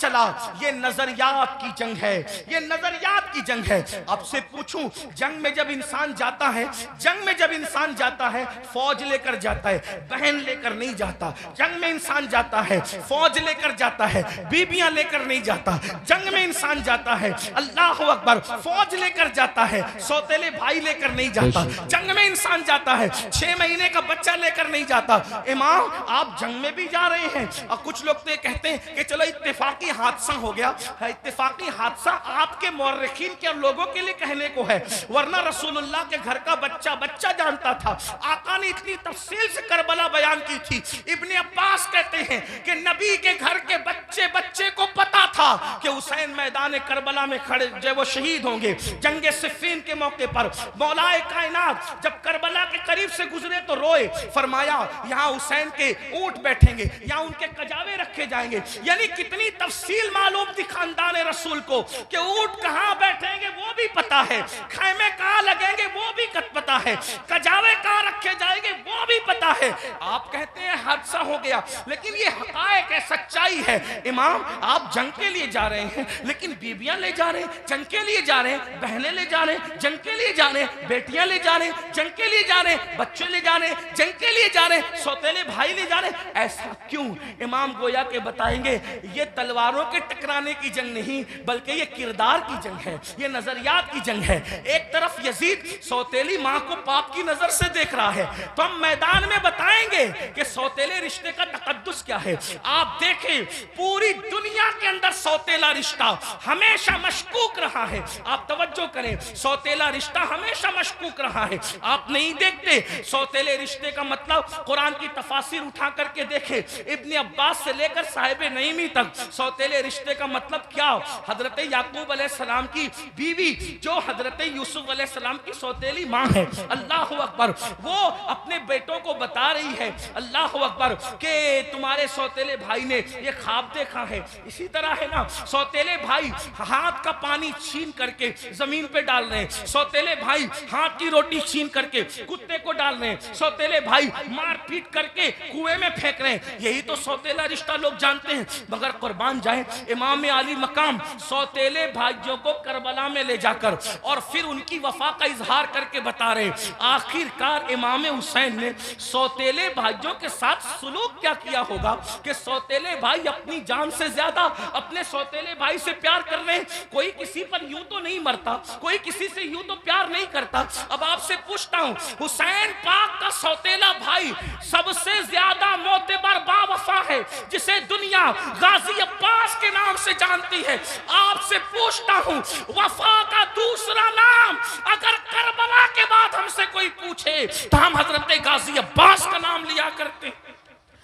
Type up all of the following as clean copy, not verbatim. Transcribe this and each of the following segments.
चला ये नजरियात की जंग है, ये नजरियात की जंग है। आपसे पूछूं, जंग में जब इंसान जाता है, जंग में जब इंसान जाता है फौज लेकर जाता है, बहन लेकर नहीं जाता। जंग में इंसान जाता है फौज लेकर जाता है, बीबियां लेकर नहीं जाता। जंग में इंसान जाता है, अल्लाह अकबर, फौज लेकर जाता है, सौतेले भाई लेकर नहीं जाता। जंग में इंसान जाता है 6 महीने का बच्चा लेकर नहीं जाता। इमाम आप जंग में भी जा रहे हैं, और कुछ लोग तो ये कहते हैं कि चलो इत्तेफाकी हादसा हो गया। इत्तेफाकी हादसा आपके मौर्रिखीन के लोगों के लिए कहने को है, वरना रसूलुल्लाह के घर का बच्चा बच्चा जानता था। आका ने इतनी तफसील से करबला बयान की थी। इब्ने अब्बास कहते हैं कि नबी के घर के बच्चे बच्चे को पता था कि हुसैन मैदान करबला में खड़े जो वो शहीद होंगे। जंगे सिफ़ीन के मौके पर मौलाए कायनात जब करबला के करीब से गुजरे तो रोए, फरमाया यहाँ हुसैन के ऊंट बैठेंगे, यहाँ उनके कजावे रखे जाएंगे। यानी कितनी तफसील मालूम थी खानदान रसूल को कि ऊंट कहाँ बैठेंगे वो भी पता है, खैमे कहाँ लगेंगे वो भी पता है, कजावे कहाँ रखे जाएंगे वो भी पता है। आप कहते हैं हादसा हो गया, लेकिन ये हकायक है, सच्चाई है। इमाम आप जंग के लिए जा रहे हैं, लेकिन बीबियां ले जा रहे हैं, जंग के लिए जा रहे हैं, बहनें ले जा रहे हैं, जंग के लिए जा रहे हैं, बेटियां ले जा रहे हैं, जंग के लिए जा रहे हैं, बच्चे ले जा रहे हैं, जंग के लिए जा रहे हैं, सौतेले भाई ले जा रहे हैं। ऐसा क्यों? इमाम गोया के बताएंगे ये तलवारों के टकराने की जंग नहीं, बल्कि ये किरदार की जंग है, ये नजरियात की जंग है। एक तरफ यजीद सौतेली मां को पाप की नजर से देख रहा है, तो हम मैदान में बताएंगे कि सौतेले रिश्ते का तकद्दुस क्या है। आप देखें पूरी दुनिया के अंदर सौतेला रिश्ता हमेशा मशकूक रहा है। आप तवज्जो करें, सौतेला रिश्ता हमेशा मशकूक रहा है। आप नहीं देखते सौतेले रिश्ते का मतलब कुरान की तफासिर उठा करके देखे, इब्ने अब्बास से लेकर साहिब नईमी तक सौतेले रिश्ते का मतलब क्या। हजरत याकूब अलैहिस्सलाम की बीवी जो हजरत यूसुफ अलैहिस्सलाम की सौतेली मां है, अल्लाह अकबर, वो अपने बेटों को बता रही है, अल्लाह अकबर, के तुम्हारे सौतेले भाई ने ये ख्वाब देखा है। इसी तरह है ना, सौतेले भाई हाथ का पानी छीन करके जमीन पे डाल रहे हैं, सौतेले भाई हाथ की रोटी छीन करके कुत्ते को डाल रहे हैं, सौतेले भाई मार पीट करके कुएं में फेंक रहे हैं। यही तो सौतेला रिश्ता लोग जानते हैं। मगर कुर्बान जाए इमाम आली मकाम सौतेले भाइयों को करबला में ले जाकर और फिर उनकी वफा का इजहार करके बता रहे हैं। आखिरकार इमाम हुसैन ने सौतेले भाइयों के साथ सुलूक क्या किया होगा कि सौतेले भाई अपनी जान से ज्यादा अपने सौतेले भाई से प्यार कर रहे हैं। कोई किसी पर यूं तो नहीं मरता, कोई किसी से यूं तो प्यार नहीं करता। अब आपसे पूछता हूं, हुसैन पाक का सौतेला भाई सबसे ज्यादा मोतबर बावफा है, जिसे दुनिया गाजी अब्बास के नाम से जानती है। आपसे पूछता हूं, वफा का दूसरा नाम अगर करबला के बाद हमसे कोई पूछे तो हम हजरत गाजी अब्बास का नाम लिया करते हैं।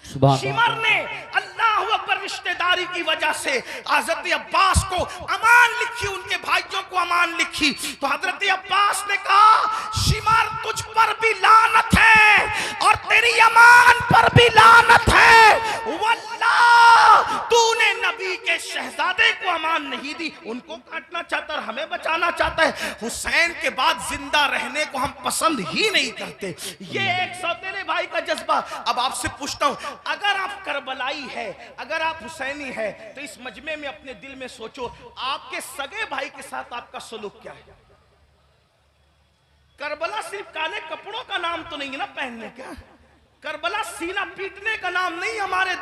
शिमर ने अल्लाह अकबर रिश्तेदारी की वजह से हजरत अब्बास को अमान लिखी, उनके भाइयों को अमान लिखी, तो हजरत अब्बास ने कहा शिमर तुझ पर भी लानत है और तेरी अमान पर भी लानत है। वल्लाह तूने नबी के शहजादे को अमान नहीं दी, उनको काटना चाहता और हमें बचाना चाहता है। हुसैन के बाद जिंदा रहने को हम पसंद ही नहीं करते। ये एक सौतेले भाई का जज्बा। अब आपसे पूछता हूं, अगर आप करबलाई है, अगर आप हुसैनी है, तो इस मजमे में अपने दिल में सोचो आपके सगे भाई के साथ आपका सलूक क्या है। करबला सिर्फ काले कपड़ों का नाम तो नहीं है ना पहनने का, करबला सीना पीटने का नाम नहीं। हमारे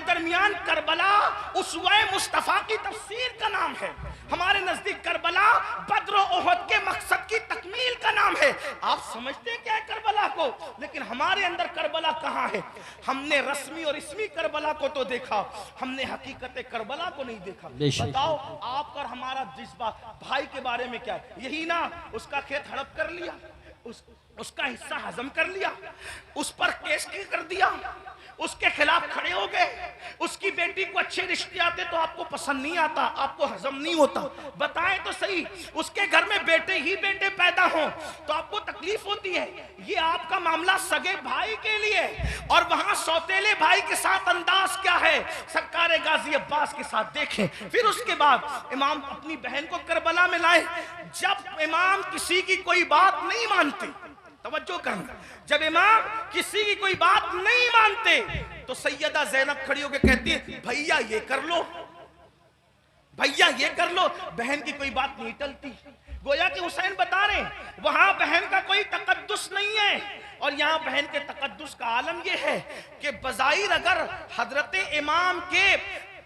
दरमियान करबला उसवे मुस्तफा की तफसीर का नाम है। हमारे नजदीक करबला बद्र ओहद के मकसद की तकमील का नाम है। आप समझते क्या है करबला को, लेकिन हमारे अंदर करबला कहाँ है। हमने रस्मी और इसमी करबला को तो देखा, हमने हकीकत करबला को नहीं देखा। बताओ आपका और हमारा जज्बा भाई के बारे में क्या है। यही ना, उसका खेत हड़प कर लिया, उसका हिस्सा हजम कर लिया, उस पर केस कर दिया, उसके खिलाफ खड़े हो गए, उसकी बेटी को अच्छे रिश्ते आते तो आपको पसंद नहीं आता, आपको हजम नहीं होता। बताएं तो सही, उसके घर में बेटे ही बेटे पैदा हों तो आपको तकलीफ होती है। ये आपका मामला सगे भाई के लिए, और वहां सौतेले भाई के साथ अंदाज क्या है सरकार गाजी अब्बास के साथ देखें। फिर उसके बाद इमाम अपनी बहन को करबला में लाए। जब इमाम किसी की कोई बात नहीं मानते, तवज्जो करना, जब इमाम किसी की कोई बात नहीं मानते तो सैयदा ज़ैनब खड़ी होकर कहती है भैया ये कर लो, भैया ये कर लो। बहन की कोई बात नहीं टलती। गोया कि हुसैन बता रहे हैं वहां बहन का कोई तकद्दुस नहीं है, और यहां बहन के तकद्दुस का आलम यह है कि बज़ाहिर अगर हजरत इमाम के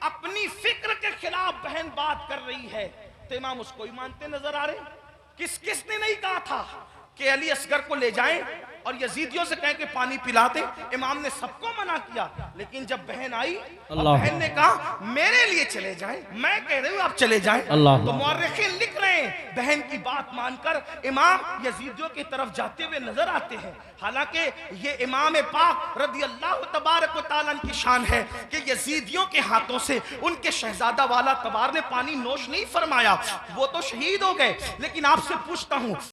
अपनी फिक्र के खिलाफ बहन बात कर रही है तो इमाम उसको ही मानते नजर आ रहे। किसने नहीं कहा था कि अली असगर को ले जाएं और यजीदियों से कहें कि पानी पिला दें? इमाम ने सबको मना किया, लेकिन जब बहन आई और बहन ने कहा मेरे लिए चले जाएं, मैं कह रही हूं आप चले जाएं, तो मुअर्रिखीन लिख रहे हैं बहन की बात मानकर इमाम यजीदियों की तरफ जाते हुए नजर आते हैं। हालांकि ये इमाम पाक रज़ी अल्लाह तबारक व तआला की शान है कि यजीदियों के हाथों से उनके शहजादा वाला तबार ने पानी नोश नहीं फरमाया, वो तो शहीद हो गए। लेकिन आपसे पूछता हूं